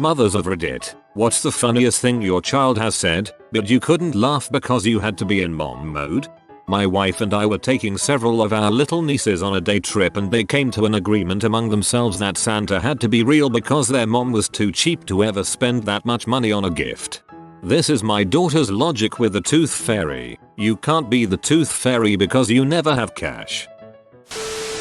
Mothers of Reddit, what's the funniest thing your child has said, but you couldn't laugh because you had to be in mom mode? My wife and I were taking several of our little nieces on a day trip and they came to an agreement among themselves that Santa had to be real because their mom was too cheap to ever spend that much money on a gift. This is my daughter's logic with the tooth fairy. You can't be the tooth fairy because you never have cash.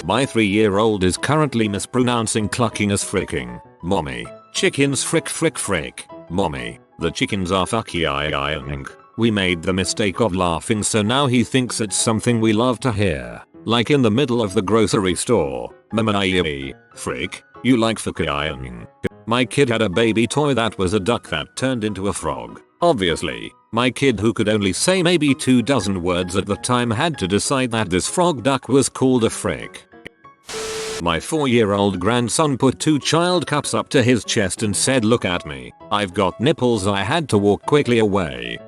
My 3-year-old is currently mispronouncing clucking as fricking. Mommy. Chickens frick frick frick. Mommy. The chickens are fucking. We made the mistake of laughing so now he thinks it's something we love to hear. Like in the middle of the grocery store. Mama frick. You like fucking. My kid had a baby toy that was a duck that turned into a frog. Obviously, my kid who could only say maybe 24 words at the time had to decide that this frog duck was called a frick. My 4-year-old grandson put 2 child cups up to his chest and said, "Look at me, I've got nipples." I had to walk quickly away.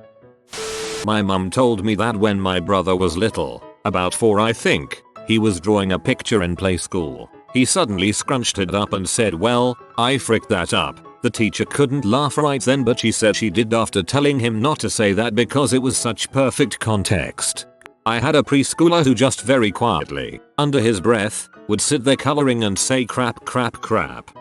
My mum told me that when my brother was little, about 4 I think, he was drawing a picture in play school. He suddenly scrunched it up and said, "Well, I fricked that up." The teacher couldn't laugh right then but she said she did after telling him not to say that because it was such perfect context. I had a preschooler who just very quietly, under his breath, would sit there coloring and say crap crap crap.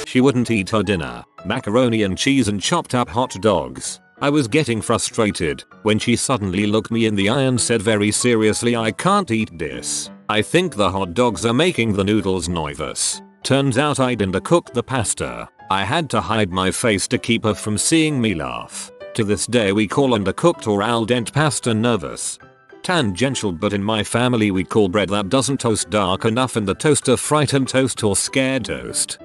She wouldn't eat her dinner, macaroni and cheese and chopped up hot dogs. I was getting frustrated when she suddenly looked me in the eye and said very seriously, "I can't eat this. I think the hot dogs are making the noodles nervous." Turns out I didn't cook the pasta. I had to hide my face to keep her from seeing me laugh. To this day we call undercooked or al dente pasta nervous. Tangential, but in my family we call bread that doesn't toast dark enough in the toaster frightened toast or scared toast.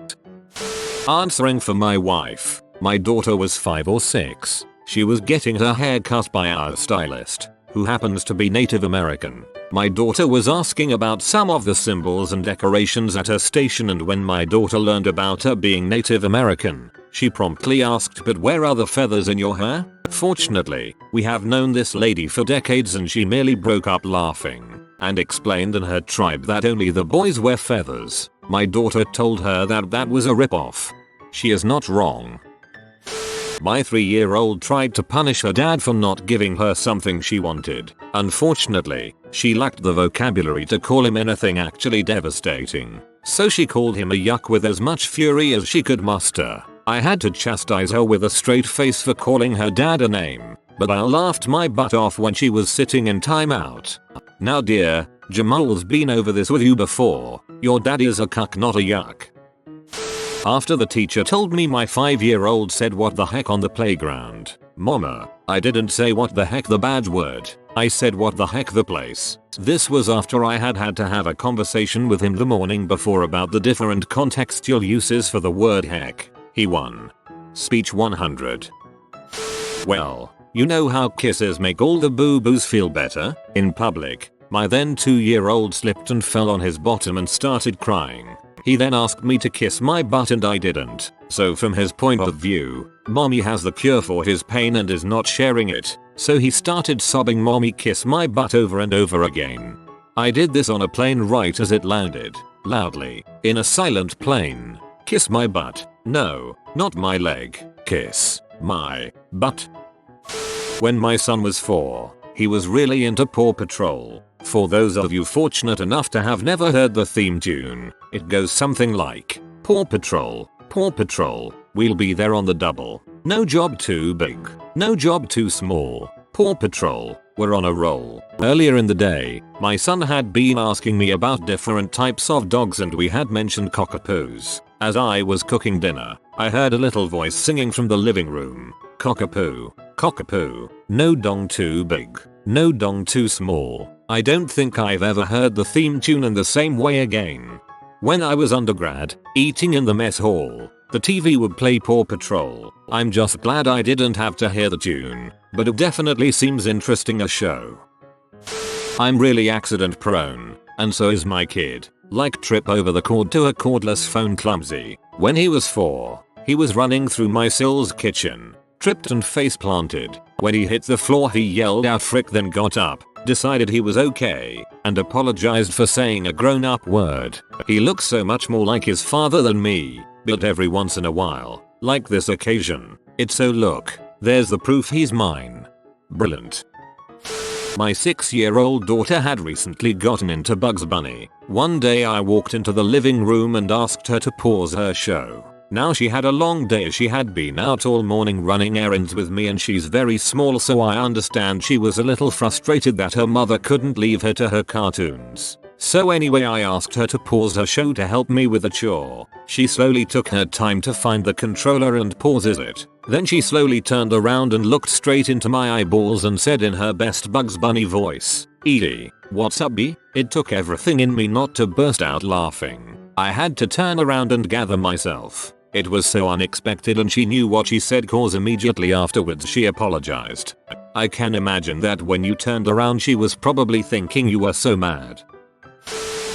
Answering for my wife. My daughter was 5 or 6. She was getting her hair cut by our stylist, who happens to be Native American. My daughter was asking about some of the symbols and decorations at her station, and when my daughter learned about her being Native American, she promptly asked, "But where are the feathers in your hair?" Fortunately, we have known this lady for decades and she merely broke up laughing and explained in her tribe that only the boys wear feathers. My daughter told her that that was a ripoff. She is not wrong. My 3-year-old tried to punish her dad for not giving her something she wanted. Unfortunately, she lacked the vocabulary to call him anything actually devastating. So she called him a yuck with as much fury as she could muster. I had to chastise her with a straight face for calling her dad a name, but I laughed my butt off when she was sitting in timeout. Now dear, Jamal's been over this with you before. Your dad is a cuck, not a yuck. After the teacher told me my 5-year-old said "what the heck" on the playground. Mama, I didn't say "what the heck" the bad word. I said "what the heck" the place. This was after I had to have a conversation with him the morning before about the different contextual uses for the word heck. He won. Speech 100. Well, you know how kisses make all the boo-boos feel better? In public, my then 2-year-old slipped and fell on his bottom and started crying. He then asked me to kiss my butt and I didn't. So from his point of view, mommy has the cure for his pain and is not sharing it. So he started sobbing "Mommy, kiss my butt" over and over again. I did this on a plane right as it landed, loudly, in a silent plane. Kiss my butt. No, not my leg. Kiss my butt. When my son was 4, he was really into Paw Patrol. For those of you fortunate enough to have never heard the theme tune, it goes something like, Paw Patrol, Paw Patrol, we'll be there on the double. No job too big, no job too small. Paw Patrol, we're on a roll. Earlier in the day, my son had been asking me about different types of dogs and we had mentioned cockapoos. As I was cooking dinner, I heard a little voice singing from the living room. Cockapoo, cockapoo, no dong too big, no dong too small. I don't think I've ever heard the theme tune in the same way again. When I was undergrad, eating in the mess hall, the TV would play Paw Patrol. I'm just glad I didn't have to hear the tune, but it definitely seems interesting a show. I'm really accident prone, and so is my kid. Like trip over the cord to a cordless phone Clumsy. When he was 4, he was running through my Sil's kitchen, tripped and face planted. When he hit the floor he yelled out "frick", then got up, decided he was okay, and apologized for saying a grown-up word. He looks so much more like his father than me, but every once in a while, Like this occasion. It's so look, there's the proof he's mine. Brilliant. My 6-year-old daughter had recently gotten into Bugs Bunny. One day I walked into the living room and asked her to pause her show. Now she had a long day as she had been out all morning running errands with me and she's very small, so I understand she was a little frustrated that her mother couldn't leave her to her cartoons. So anyway, I asked her to pause her show to help me with a chore. She slowly took her time to find the controller and pauses it. Then she slowly turned around and looked straight into my eyeballs and said in her best Bugs Bunny voice, "Edie, what's up B?" It took everything in me not to burst out laughing. I had to turn around and gather myself. It was so unexpected and she knew what she said, cause immediately afterwards she apologized. I can imagine that when you turned around she was probably thinking you were so mad.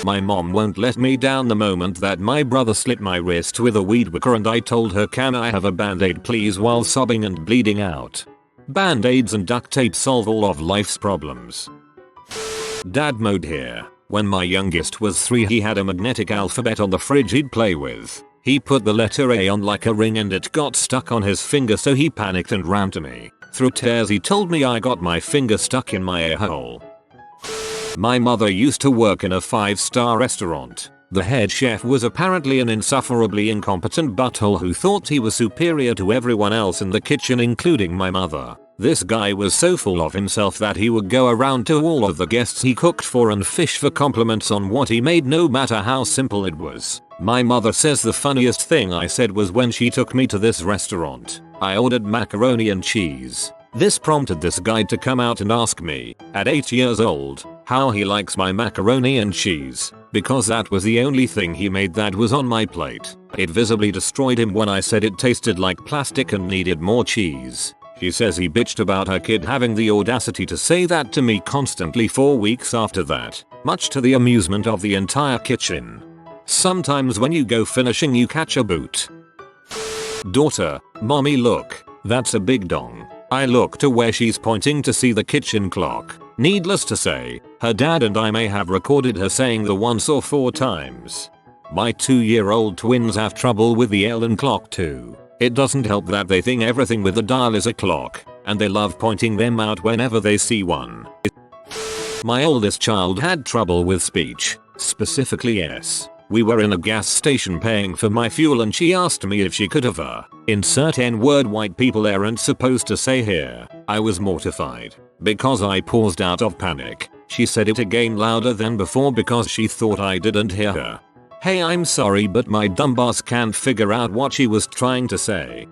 My mom won't let me down the moment that my brother slit my wrist with a weed whacker and I told her, "Can I have a band-aid please?" while sobbing and bleeding out. Band-aids and duct tape solve all of life's problems. Dad mode here. When my youngest was 3 he had a magnetic alphabet on the fridge he'd play with. He put the letter A on like a ring and it got stuck on his finger, so he panicked and ran to me. Through tears he told me I got my finger stuck in my a-hole. My mother used to work in a 5-star restaurant. The head chef was apparently an insufferably incompetent butthole who thought he was superior to everyone else in the kitchen, including my mother. This guy was so full of himself that he would go around to all of the guests he cooked for and fish for compliments on what he made, no matter how simple it was. My mother says the funniest thing I said was when she took me to this restaurant. I ordered macaroni and cheese. This prompted this guy to come out and ask me, at 8 years old, how he likes my macaroni and cheese, because that was the only thing he made that was on my plate. It visibly destroyed him when I said it tasted like plastic and needed more cheese. He says he bitched about her kid having the audacity to say that to me constantly 4 weeks after that, much to the amusement of the entire kitchen. Sometimes when you go finishing you catch a boot. Daughter, mommy look, that's a big dong. I look to where she's pointing to see the kitchen clock. Needless to say, her dad and I may have recorded her saying the once or 4 times. My 2-year-old twins have trouble with the Ellen clock too. It doesn't help that they think everything with a dial is a clock, and they love pointing them out whenever they see one. My oldest child had trouble with speech, specifically S. We were in a gas station paying for my fuel and she asked me if she could have insert N-word white people aren't supposed to say here. I was mortified. Because I paused out of panic, she said it again louder than before because she thought I didn't hear her. Hey, I'm sorry but my dumb ass can't figure out what she was trying to say.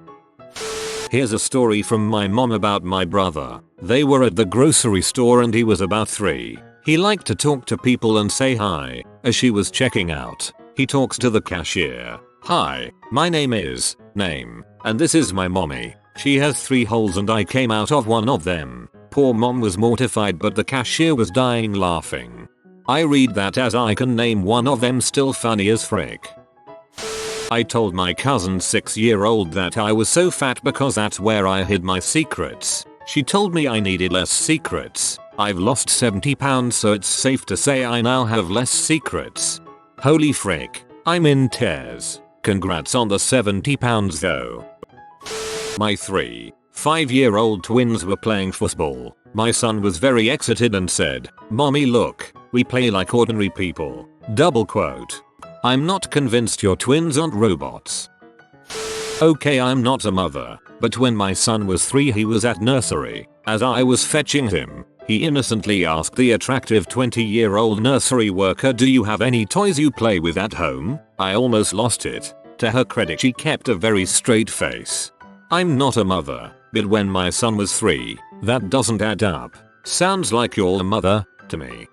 Here's a story from my mom about my brother. They were at the grocery store and he was about 3. He liked to talk to people and say hi. As she was checking out, he talks to the cashier. "Hi, my name is name, and this is my mommy. She has 3 holes and I came out of one of them." Poor mom was mortified but the cashier was dying laughing. I read that as I can name one of them, still funny as frick. I told my cousin 6-year-old that I was so fat because that's where I hid my secrets. She told me I needed less secrets. I've lost 70 pounds so it's safe to say I now have less secrets. Holy frick, I'm in tears. Congrats on the 70 pounds though. My 3-5-year-old twins were playing football. My son was very excited and said, "Mommy look, we play like ordinary people." Double quote. I'm not convinced your twins aren't robots. Okay, I'm not a mother, but when my son was 3 he was at nursery. As I was fetching him, he innocently asked the attractive 20-year-old nursery worker, "Do you have any toys you play with at home?" I almost lost it. To her credit she kept a very straight face. I'm not a mother, but when my son was 3, that doesn't add up. Sounds like you're a mother to me.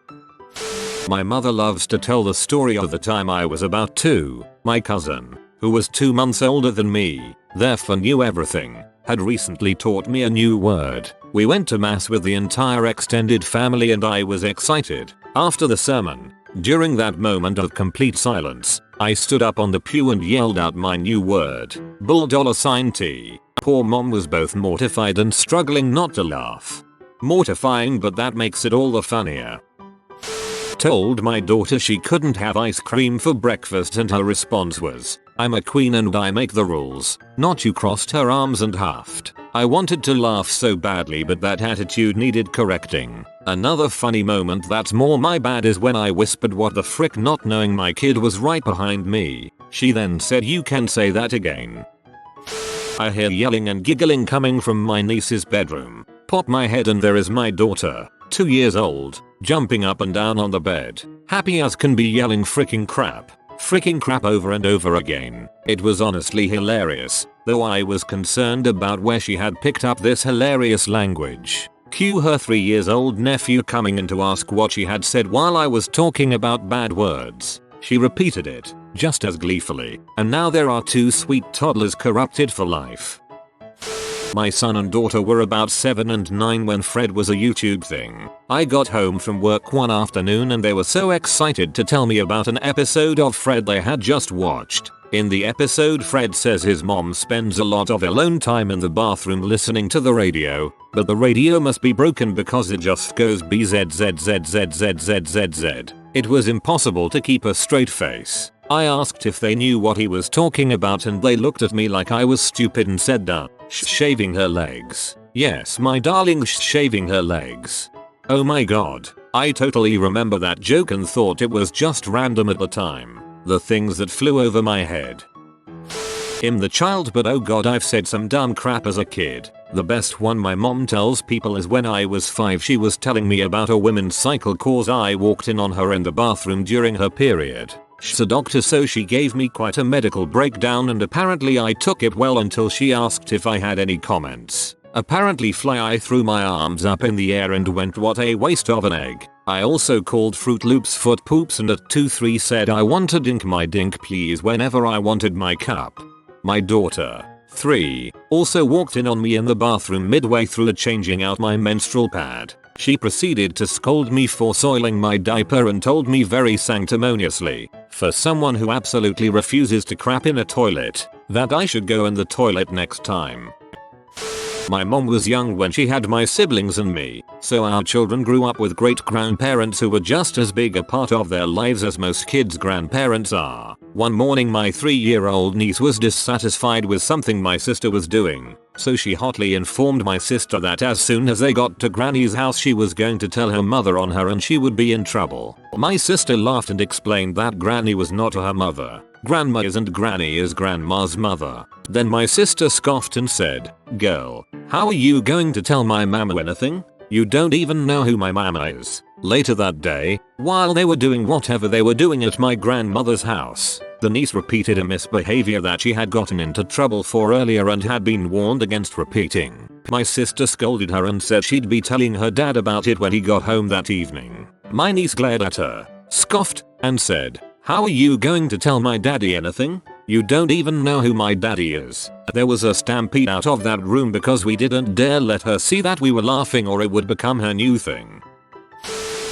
My mother loves to tell the story of the time I was about 2. My cousin, who was 2 months older than me, therefore knew everything, had recently taught me a new word. We went to mass with the entire extended family and I was excited. After the sermon, during that moment of complete silence, I stood up on the pew and yelled out my new word, $T. Poor mom was both mortified and struggling not to laugh. Mortifying, but that makes it all the funnier. Told my daughter she couldn't have ice cream for breakfast and her response was, I'm a queen and I make the rules, not you, crossed her arms and huffed. I wanted to laugh so badly, but that attitude needed correcting. Another funny moment that's more my bad is when I whispered what the frick, not knowing my kid was right behind me. She then said, "You can say that again." I hear yelling and giggling coming from my niece's bedroom. Pop my head and there is my daughter, 2 years old, jumping up and down on the bed, happy as can be, yelling freaking crap over and over again. It was honestly hilarious, though I was concerned about where she had picked up this hilarious language. Cue her 3 years old nephew coming in to ask what she had said while I was talking about bad words. She repeated it, just as gleefully, and now there are 2 sweet toddlers corrupted for life. My son and daughter were about 7 and 9 when Fred was a YouTube thing. I got home from work one afternoon and they were so excited to tell me about an episode of Fred they had just watched. In the episode, Fred says his mom spends a lot of alone time in the bathroom listening to the radio, but the radio must be broken because it just goes bzzzzzzzzzzz. It was impossible to keep a straight face. I asked if they knew what he was talking about and they looked at me like I was stupid and said, "Duh, shaving her legs." Yes, my darling, shaving her legs. Oh my god, I totally remember that joke and thought it was just random at the time. The things that flew over my head. I'm the child, but oh god, I've said some dumb crap as a kid. The best one my mom tells people is when I was 5 she was telling me about a women's cycle cause I walked in on her in the bathroom during her period. She's a doctor, so she gave me quite a medical breakdown and apparently I took it well until she asked if I had any comments. Apparently I threw my arms up in the air and went, "What a waste of an egg." I also called Fruit Loops foot poops and at 2-3 said I want to dink my dink please whenever I wanted my cup. My daughter, 3, also walked in on me in the bathroom midway through changing out my menstrual pad. She proceeded to scold me for soiling my diaper and told me very sanctimoniously, for someone who absolutely refuses to crap in a toilet, that I should go in the toilet next time. My mom was young when she had my siblings and me, so our children grew up with great grandparents who were just as big a part of their lives as most kids' grandparents are. One morning my 3-year-old niece was dissatisfied with something my sister was doing, so she hotly informed my sister that as soon as they got to Granny's house she was going to tell her mother on her and she would be in trouble. My sister laughed and explained that Granny was not her mother. Grandma isn't, Granny is Grandma's mother. Then my sister scoffed and said, "Girl, how are you going to tell my mama anything? You don't even know who my mama is." Later that day, while they were doing whatever they were doing at my grandmother's house, the niece repeated a misbehavior that she had gotten into trouble for earlier and had been warned against repeating. My sister scolded her and said she'd be telling her dad about it when he got home that evening. My niece glared at her, scoffed, and said, "How are you going to tell my daddy anything? You don't even know who my daddy is." There was a stampede out of that room because we didn't dare let her see that we were laughing or it would become her new thing.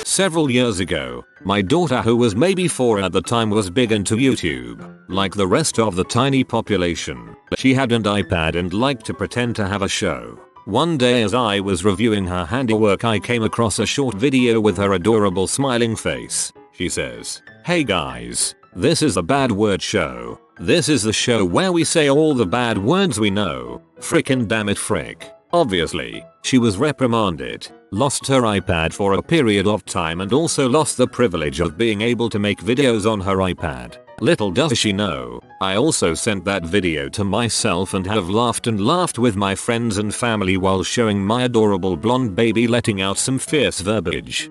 Several years ago, my daughter, who was maybe 4 at the time, was big into YouTube. Like the rest of the tiny population, she had an iPad and liked to pretend to have a show. One day as I was reviewing her handiwork I came across a short video with her adorable smiling face. She says, "Hey guys, this is the bad word show. This is the show where we say all the bad words we know. Frickin' damn it, frick." Obviously, she was reprimanded, lost her iPad for a period of time and also lost the privilege of being able to make videos on her iPad. Little does she know, I also sent that video to myself and have laughed and laughed with my friends and family while showing my adorable blonde baby letting out some fierce verbiage.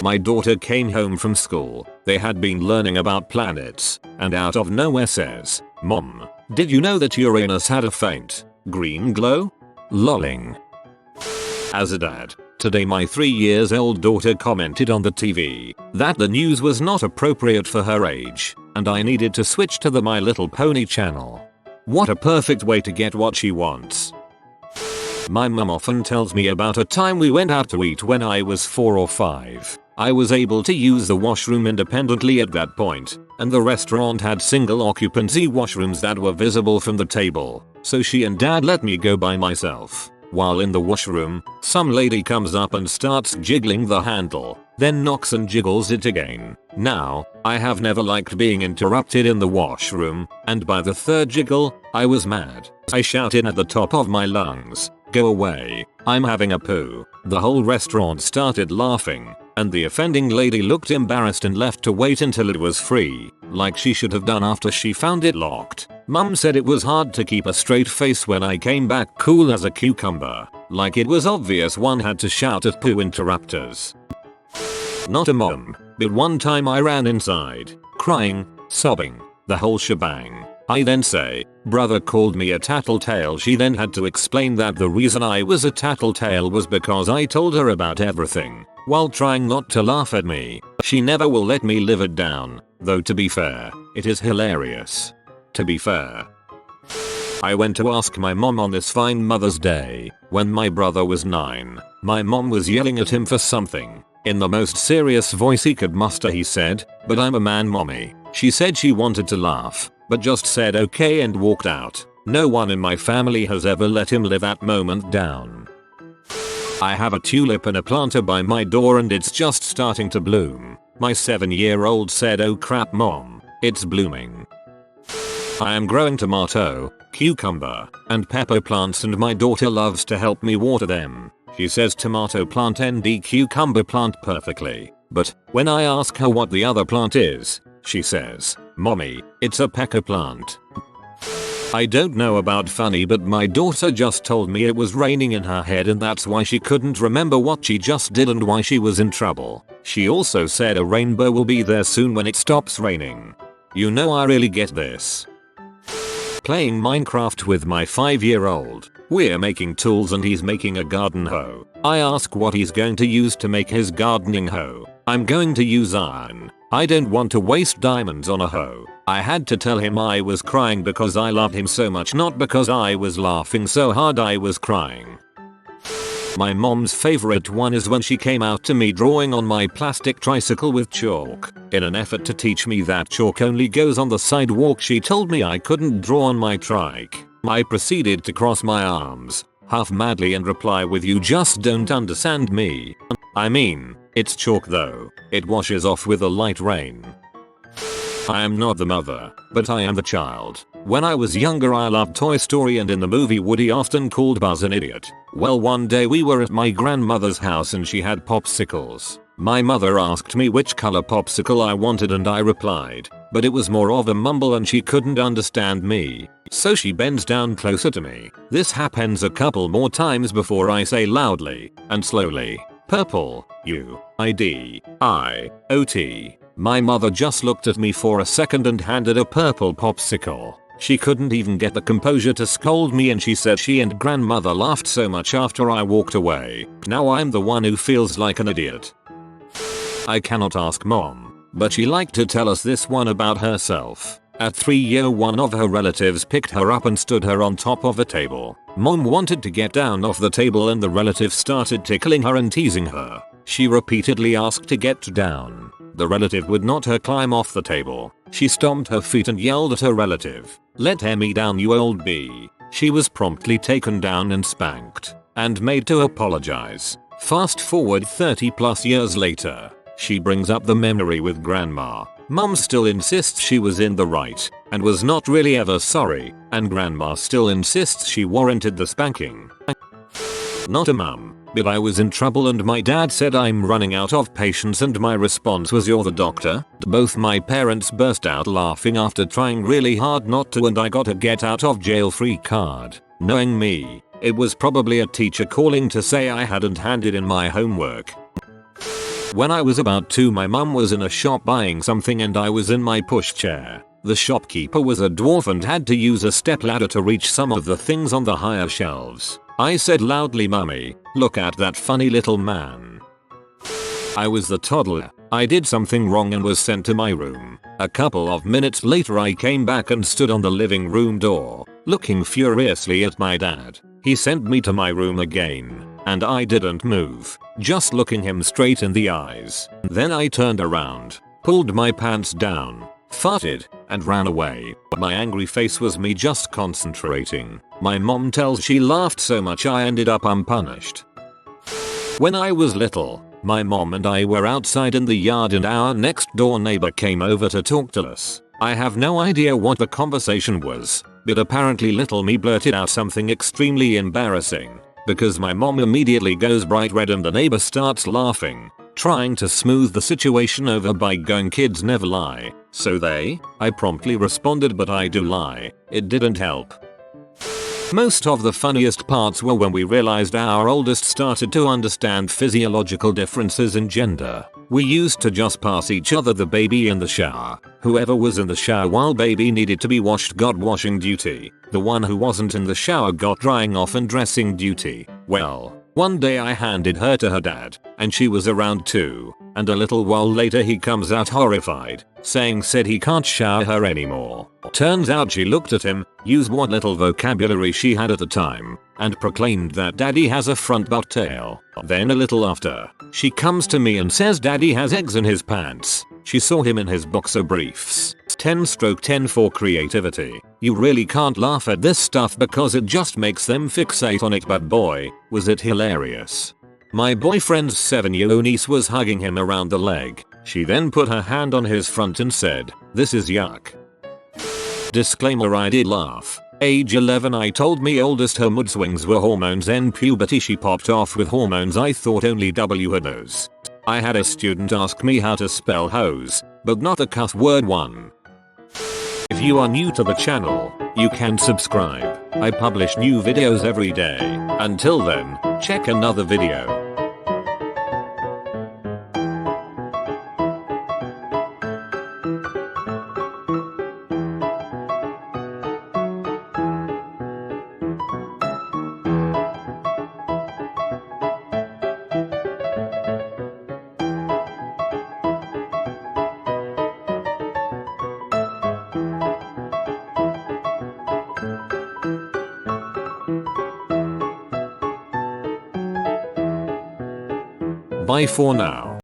My daughter came home from school. They had been learning about planets, and out of nowhere says, "Mom, did you know that Uranus had a faint green glow?" Lolling. As a dad, today my 3-year-old daughter commented on the TV that the news was not appropriate for her age, and I needed to switch to the My Little Pony channel. What a perfect way to get what she wants. My mum often tells me about a time we went out to eat when I was 4 or 5. I was able to use the washroom independently at that point, and the restaurant had single occupancy washrooms that were visible from the table, so she and dad let me go by myself. While in the washroom, some lady comes up and starts jiggling the handle. then knocks and jiggles it again. Now, I have never liked being interrupted in the washroom, and by the third jiggle, I was mad. I shouted at the top of my lungs, "Go away, I'm having a poo." The whole restaurant started laughing, and the offending lady looked embarrassed and left to wait until it was free, like she should have done after she found it locked. Mum said it was hard to keep a straight face when I came back cool as a cucumber, like it was obvious one had to shout at poo interrupters. Not a mom, but one time I ran inside, crying, sobbing, the whole shebang. I then say, brother called me a tattletale. She then had to explain that the reason I was a tattletale was because I told her about everything, while trying not to laugh at me. She never will let me live it down, though to be fair, it is hilarious. To be fair. I went to ask my mom on this fine Mother's Day, when my brother was 9. My mom was yelling at him for something. In the most serious voice he could muster he said, "But I'm a man, mommy." She said she wanted to laugh, but just said okay and walked out. No one in my family has ever let him live that moment down. I have a tulip and a planter by my door and it's just starting to bloom. My 7-year-old said, "Oh crap mom, it's blooming." I am growing tomato, cucumber, and pepper plants and my daughter loves to help me water them. She says tomato plant and cucumber plant perfectly, but when I ask her what the other plant is, she says, "Mommy, it's a pecker plant." I don't know about funny, but my daughter just told me it was raining in her head and that's why she couldn't remember what she just did and why she was in trouble. She also said a rainbow will be there soon when it stops raining. You know I really get this. Playing Minecraft with my 5-year-old. We're making tools and he's making a garden hoe. I ask what he's going to use to make his gardening hoe. "I'm going to use iron. I don't want to waste diamonds on a hoe." I had to tell him I was crying because I loved him so much, not because I was laughing so hard I was crying. My mom's favorite one is when she came out to me drawing on my plastic tricycle with chalk. In an effort to teach me that chalk only goes on the sidewalk, she told me I couldn't draw on my trike. I proceeded to cross my arms, half madly, and reply with, "You just don't understand me. I mean, it's chalk though. It washes off with a light rain." I am not the mother, but I am the child. When I was younger I loved Toy Story and in the movie Woody often called Buzz an idiot. Well, one day we were at my grandmother's house and she had popsicles. My mother asked me which color popsicle I wanted and I replied, but it was more of a mumble and she couldn't understand me. So she bends down closer to me. This happens a couple more times before I say loudly and slowly, "Purple, UIDIOT." My mother just looked at me for a second and handed a purple popsicle. She couldn't even get the composure to scold me and she said she and grandmother laughed so much after I walked away. Now I'm the one who feels like an idiot. I cannot ask mom, but she liked to tell us this one about herself. At 3 one of her relatives picked her up and stood her on top of a table. Mom wanted to get down off the table and the relative started tickling her and teasing her. She repeatedly asked to get down. The relative would not her climb off the table. She stomped her feet and yelled at her relative, "Let me down you old bee." She was promptly taken down and spanked, and made to apologize. Fast forward 30 plus years later. She brings up the memory with grandma. Mom still insists she was in the right, and was not really ever sorry, and grandma still insists she warranted the spanking. Not a mum, but I was in trouble and my dad said I'm running out of patience and my response was, "You're the doctor?" Both my parents burst out laughing after trying really hard not to and I got a get out of jail free card. Knowing me, it was probably a teacher calling to say I hadn't handed in my homework. When I was about 2 my mum was in a shop buying something and I was in my pushchair. The shopkeeper was a dwarf and had to use a stepladder to reach some of the things on the higher shelves. I said loudly, "Mummy, look at that funny little man." I was the toddler. I did something wrong and was sent to my room. A couple of minutes later I came back and stood on the living room door, looking furiously at my dad. He sent me to my room again, and I didn't move, just looking him straight in the eyes. Then I turned around, pulled my pants down, farted, and ran away. My angry face was me just concentrating. My mom tells she laughed so much I ended up unpunished. When I was little, My mom and I were outside in the yard and our next door neighbor came over to talk to us. I have no idea what the conversation was, but apparently little me blurted out something extremely embarrassing, because my mom immediately goes bright red and the neighbor starts laughing, trying to smooth the situation over by going, "Kids never lie, so they?" I promptly responded, "But I do lie." It didn't help. Most of the funniest parts were when we realized our oldest started to understand physiological differences in gender. We used to just pass each other the baby in the shower. Whoever was in the shower while baby needed to be washed got washing duty. The one who wasn't in the shower got drying off and dressing duty. Well, one day I handed her to her dad, and she was around too, and a little while later he comes out horrified, said he can't shower her anymore. Turns out she looked at him, used what little vocabulary she had at the time, and proclaimed that daddy has a front butt tail. Then a little after, she comes to me and says daddy has eggs in his pants. She saw him in his boxer briefs. 10/10 for creativity. You really can't laugh at this stuff because it just makes them fixate on it, but boy, was it hilarious. My boyfriend's 7-year-old niece was hugging him around the leg. She then put her hand on his front and said, "This is yuck." Disclaimer, I did laugh. Age 11, I told me oldest her mood swings were hormones, and puberty she popped off with hormones. I thought only W had those. I had a student ask me how to spell hose, but not the cuss word one. If you are new to the channel, you can subscribe. I publish new videos every day. Until then, check another video. Bye for now.